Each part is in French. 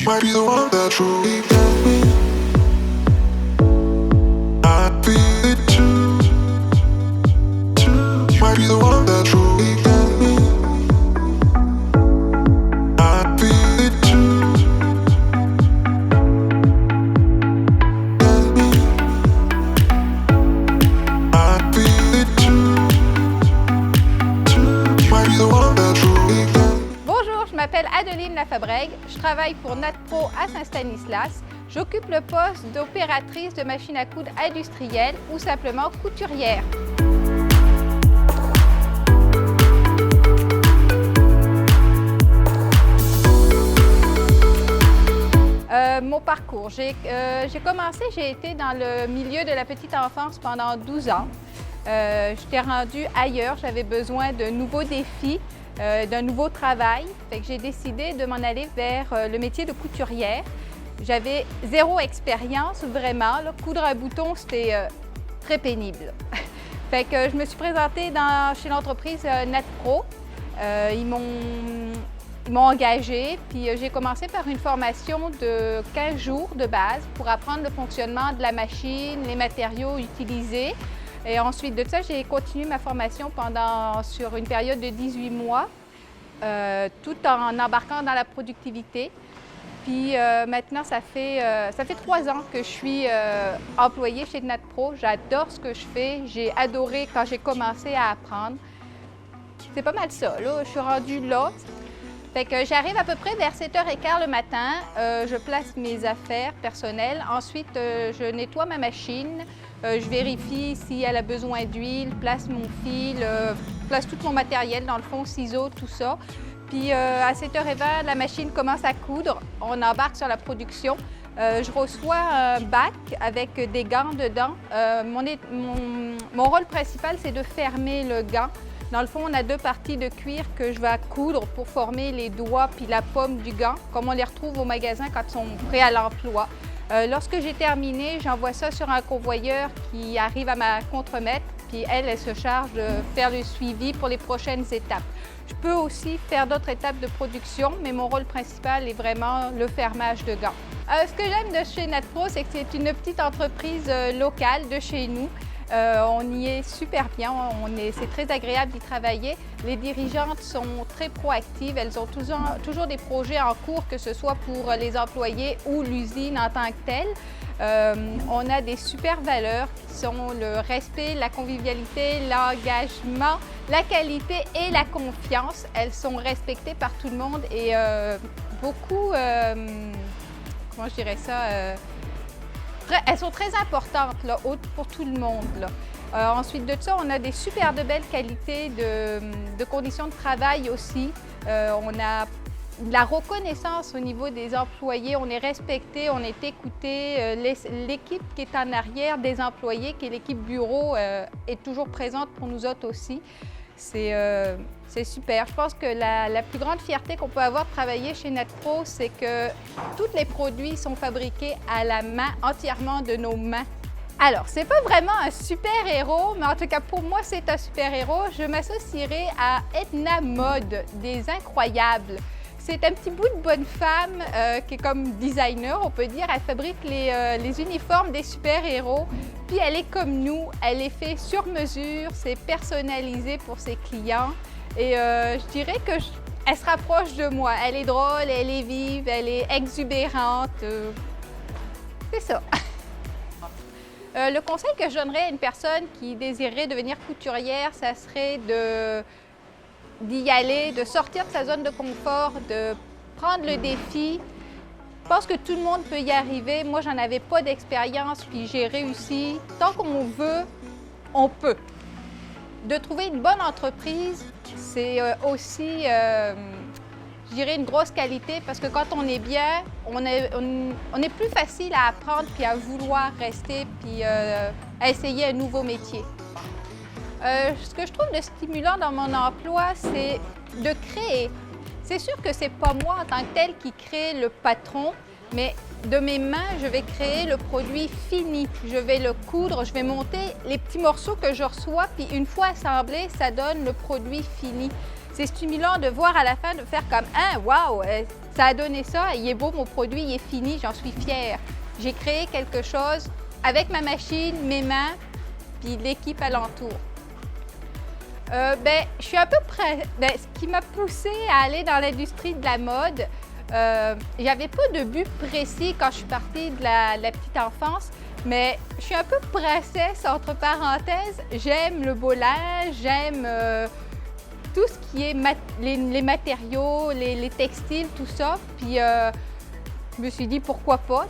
might be the one that truly got me. I feel it too, too. Might be the one that truly got me. I feel it too, got me. I feel it too, too. Might be the one that truly got me. Bonjour, je m'appelle Adeline Lafabrègue, je travaille pour NatPro à Saint-Stanislas. J'occupe le poste d'opératrice de machine à coudre industrielle ou simplement couturière. Mon parcours, j'ai été dans le milieu de la petite enfance pendant 12 ans. J'étais rendue ailleurs, j'avais besoin de nouveaux défis, d'un nouveau travail. Fait que j'ai décidé de m'en aller vers le métier de couturière. J'avais zéro expérience vraiment. Là, coudre un bouton, c'était très pénible. Fait que je me suis présentée chez l'entreprise NatPro. Ils m'ont engagée, puis j'ai commencé par une formation de 15 jours de base pour apprendre le fonctionnement de la machine, les matériaux utilisés. Et ensuite de ça, j'ai continué ma formation sur une période de 18 mois, tout en embarquant dans la productivité. Puis maintenant, ça fait 3 ans que je suis employée chez NatPro. J'adore ce que je fais. J'ai adoré quand j'ai commencé à apprendre. C'est pas mal ça, là. Je suis rendue là. Fait que j'arrive à peu près vers 7h15 le matin. Je place mes affaires personnelles. Ensuite, je nettoie ma machine. Je vérifie si elle a besoin d'huile, place mon fil, place tout mon matériel, dans le fond, ciseaux, tout ça. Puis à 7h20, la machine commence à coudre. On embarque sur la production. Je reçois un bac avec des gants dedans. Mon rôle principal, c'est de fermer le gant. Dans le fond, on a 2 parties de cuir que je vais coudre pour former les doigts puis la pomme du gant, comme on les retrouve au magasin quand ils sont prêts à l'emploi. Lorsque j'ai terminé, j'envoie ça sur un convoyeur qui arrive à ma contremaître, puis elle se charge de faire le suivi pour les prochaines étapes. Je peux aussi faire d'autres étapes de production, mais mon rôle principal est vraiment le fermage de gants. Ce que j'aime de chez NatPro, c'est que c'est une petite entreprise locale de chez nous. On y est super bien, c'est très agréable d'y travailler. Les dirigeantes sont très proactives, elles ont toujours des projets en cours, que ce soit pour les employés ou l'usine en tant que telle. On a des super valeurs qui sont le respect, la convivialité, l'engagement, la qualité et la confiance. Elles sont respectées par tout le monde et beaucoup, comment je dirais ça, elles sont très importantes là, pour tout le monde. Là. Ensuite de ça, on a des super de belles qualités de conditions de travail aussi. On a de la reconnaissance au niveau des employés, on est respecté, on est écouté. L'équipe qui est en arrière des employés, qui est l'équipe bureau, est toujours présente pour nous autres aussi. C'est super. Je pense que la plus grande fierté qu'on peut avoir de travailler chez NatPro, c'est que tous les produits sont fabriqués à la main, entièrement de nos mains. Alors, c'est pas vraiment un super-héros, mais en tout cas pour moi, c'est un super-héros. Je m'associerai à Edna Mode, des Incroyables. C'est un petit bout de bonne femme qui est comme designer, on peut dire. Elle fabrique les uniformes des super-héros. Puis elle est comme nous, elle est faite sur mesure, c'est personnalisé pour ses clients. Et je dirais qu'elle se rapproche de moi. Elle est drôle, elle est vive, elle est exubérante. C'est ça. Le conseil que je donnerais à une personne qui désirerait devenir couturière, ça serait d'y aller, de sortir de sa zone de confort, de prendre le défi. Je pense que tout le monde peut y arriver. Moi, j'en avais pas d'expérience, puis j'ai réussi. Tant qu'on veut, on peut. De trouver une bonne entreprise, c'est aussi, je dirais, une grosse qualité parce que quand on est bien, on est plus facile à apprendre puis à vouloir rester puis à essayer un nouveau métier. Ce que je trouve de stimulant dans mon emploi, c'est de créer. C'est sûr que c'est pas moi en tant que tel qui crée le patron, mais de mes mains, je vais créer le produit fini. Je vais le coudre, je vais monter les petits morceaux que je reçois, puis une fois assemblés, ça donne le produit fini. c'est stimulant de voir à la fin, de faire comme « Ah, wow, ça a donné ça, il est beau mon produit, il est fini, j'en suis fière. J'ai créé quelque chose avec ma machine, mes mains, puis l'équipe alentour. » Je suis un peu ce qui m'a poussée à aller dans l'industrie de la mode, j'avais pas de but précis quand je suis partie de la petite enfance, mais je suis un peu princesse entre parenthèses. J'aime le beau linge, j'aime tout ce qui est les matériaux, les textiles, tout ça. Puis je me suis dit pourquoi pas,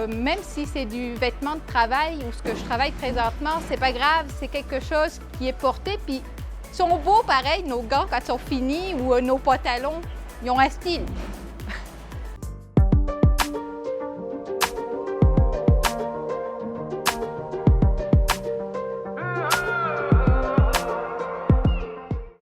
même si c'est du vêtement de travail ou ce que je travaille présentement, c'est pas grave, c'est quelque chose qui est porté. Puis ils sont beaux pareil, nos gants quand ils sont finis ou nos pantalons, ils ont un style.